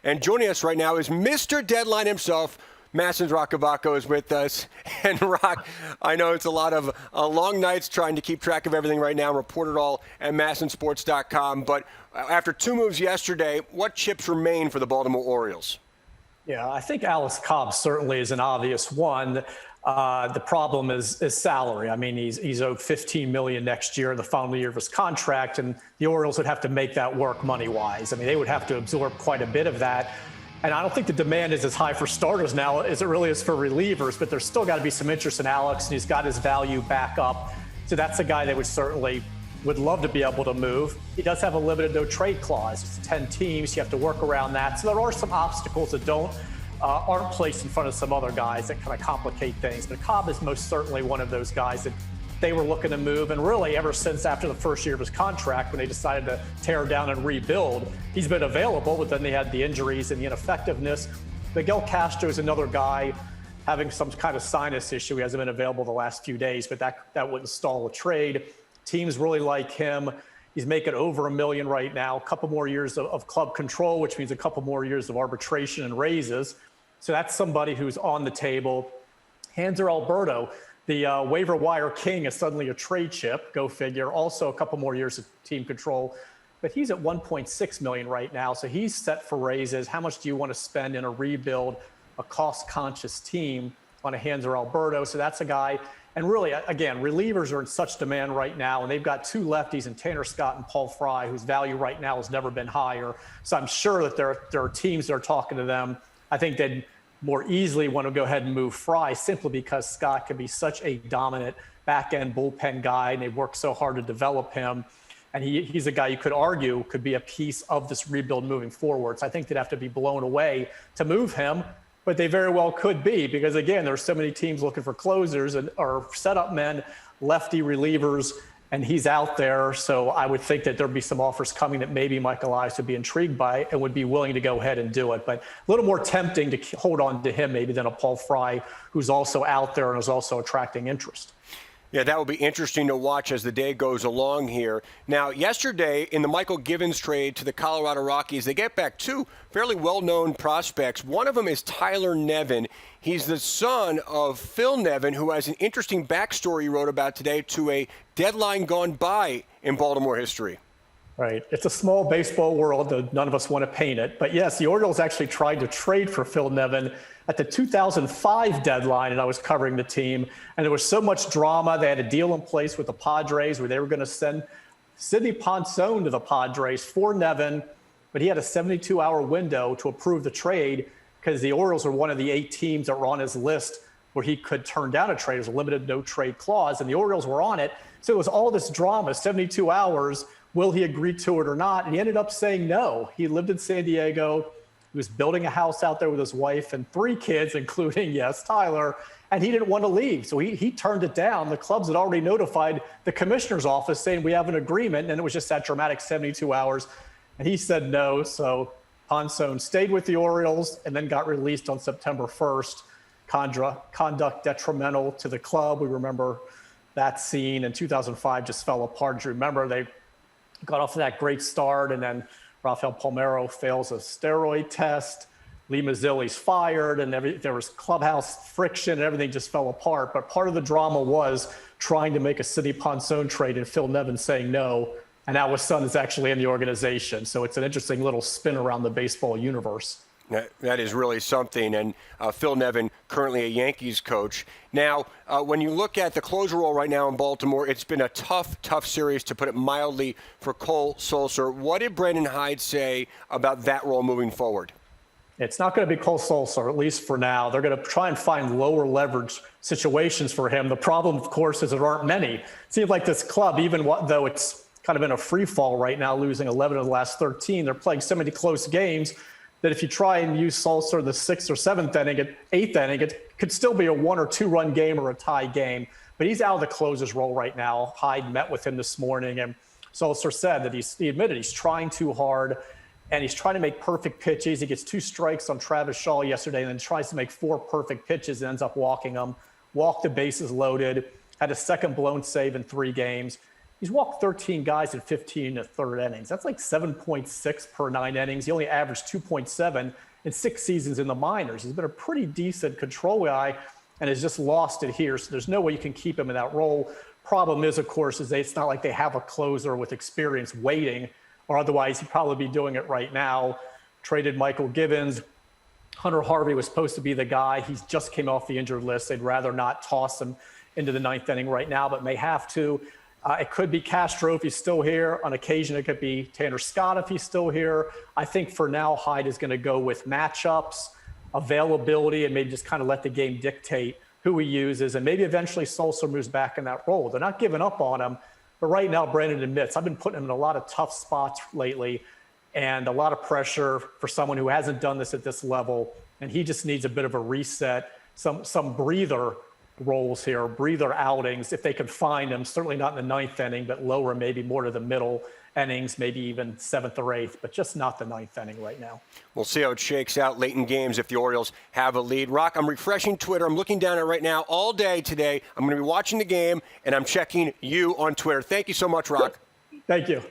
And joining us right now is Mr. Deadline himself. MASN's Roch Kubatko is with us. And Roch, I know it's a lot of long nights trying to keep track of everything right now and report it all at MASNsports.com. But after two moves yesterday, what chips remain for the Baltimore Orioles? Yeah, I think Alex Cobb certainly is an obvious one. The problem is salary. I mean, he's owed $15 million next year, the final year of his contract, and the Orioles would have to make that work money-wise. I mean, they would have to absorb quite a bit of that. And I don't think the demand is as high for starters now as it really is for relievers, but there's still got to be some interest in Alex, and he's got his value back up. So that's a guy that would love to be able to move. He does have a limited no trade clause. It's 10 teams. You have to work around that. So there are some obstacles that aren't placed in front of some other guys that kind of complicate things. But Cobb is most certainly one of those guys that they were looking to move. And really, ever since after the first year of his contract, when they decided to tear down and rebuild, he's been available, but then they had the injuries and the ineffectiveness. Miguel Castro is another guy having some kind of sinus issue. He hasn't been available the last few days, but that wouldn't stall a trade. Teams really like him. He's making over $1 million right now, a couple more years of club control, which means a couple more years of arbitration and raises. So that's somebody who's on the table. Hanser Alberto, the waiver wire king, is suddenly a trade chip, go figure. Also a couple more years of team control. But he's at $1.6 million right now, so he's set for raises. How much do you want to spend in a rebuild, a cost-conscious team on a Hanser Alberto? So that's a guy. And really, again, relievers are in such demand right now, and they've got two lefties in Tanner Scott and Paul Fry, whose value right now has never been higher. So I'm sure that there are teams that are talking to them. I think they'd more easily want to go ahead and move Fry simply because Scott can be such a dominant back-end bullpen guy, and they've worked so hard to develop him. And he's a guy you could argue could be a piece of this rebuild moving forward. So I think they'd have to be blown away to move him. But they very well could be, because again, there's so many teams looking for closers or setup men, lefty relievers, and he's out there. So I would think that there'd be some offers coming that maybe Mychal would be intrigued by and would be willing to go ahead and do it. But a little more tempting to hold on to him maybe than a Paul Fry, who's also out there and is also attracting interest. Yeah, that will be interesting to watch as the day goes along here. Now, yesterday in the Michael Givens trade to the Colorado Rockies, they get back two fairly well-known prospects. One of them is Tyler Nevin. He's the son of Phil Nevin, who has an interesting backstory he wrote about today to a deadline gone by in Baltimore history. Right. It's a small baseball world, though none of us want to paint it. But yes, the Orioles actually tried to trade for Phil Nevin at the 2005 deadline, and I was covering the team. And there was so much drama. They had a deal in place with the Padres where they were going to send Sidney Ponson to the Padres for Nevin, but he had a 72-hour window to approve the trade because the Orioles were one of the 8 teams that were on his list where he could turn down a trade. It was a limited no-trade clause, and the Orioles were on it. So it was all this drama, 72 hours. Will he agree to it or not? And he ended up saying no. He lived in San Diego. He was building a house out there with his wife and 3 kids, including, yes, Tyler, and he didn't want to leave. So he turned it down. The clubs had already notified the commissioner's office saying we have an agreement, and it was just that dramatic 72 hours. And he said no. So Ponson stayed with the Orioles and then got released on September 1st. Conduct detrimental to the club. We remember that scene. In 2005 just fell apart. You remember they got off to that great start, and then Rafael Palmeiro fails a steroid test. Lee Mazzilli's fired, and there was clubhouse friction, and everything just fell apart. But part of the drama was trying to make a Sidney Ponson trade and Phil Nevin saying no, and now his son is actually in the organization. So it's an interesting little spin around the baseball universe. That is really something, and Phil Nevin, currently a Yankees coach. Now, when you look at the closer role right now in Baltimore, it's been a tough series, to put it mildly, for Cole Sulser. What did Brandon Hyde say about that role moving forward? It's not going to be Cole Sulser, at least for now. They're going to try and find lower leverage situations for him. The problem, of course, is there aren't many. It seems like this club, even though it's kind of in a free fall right now, losing 11 of the last 13, they're playing so many close games that if you try and use Sulser the 6th or 7th inning, 8th inning, it could still be a 1 or 2 run game or a tie game. But he's out of the closer's role right now. Hyde met with him this morning, and Sulser said that he admitted he's trying too hard, and he's trying to make perfect pitches. He gets 2 strikes on Travis Shaw yesterday and then tries to make 4 perfect pitches and ends up walking them. Walked the bases loaded, had a second blown save in 3 games. He's walked 13 guys in 15 and a third innings. That's like 7.6 per 9 innings. He only averaged 2.7 in 6 seasons in the minors. He's been a pretty decent control guy and has just lost it here. So there's no way you can keep him in that role. Problem is, of course, it's not like they have a closer with experience waiting, or otherwise he'd probably be doing it right now. Traded Mychal Givens. Hunter Harvey was supposed to be the guy. He just came off the injured list. They'd rather not toss him into the 9th inning right now, but may have to. It could be Castro if he's still here. On occasion, it could be Tanner Scott if he's still here. I think for now, Hyde is going to go with matchups, availability, and maybe just kind of let the game dictate who he uses. And maybe eventually Sulser moves back in that role. They're not giving up on him. But right now, Brandon admits, I've been putting him in a lot of tough spots lately and a lot of pressure for someone who hasn't done this at this level. And he just needs a bit of a reset, some breather roles here, breather outings, if they can find them. Certainly not in the 9th inning, but lower, maybe more to the middle innings, maybe even 7th or 8th, but just not the 9th inning right now. We'll see how it shakes out late in games if the Orioles have a lead. Roch, I'm refreshing Twitter. I'm looking down at it right now all day today. I'm going to be watching the game, and I'm checking you on Twitter. Thank you so much, Roch. Thank you.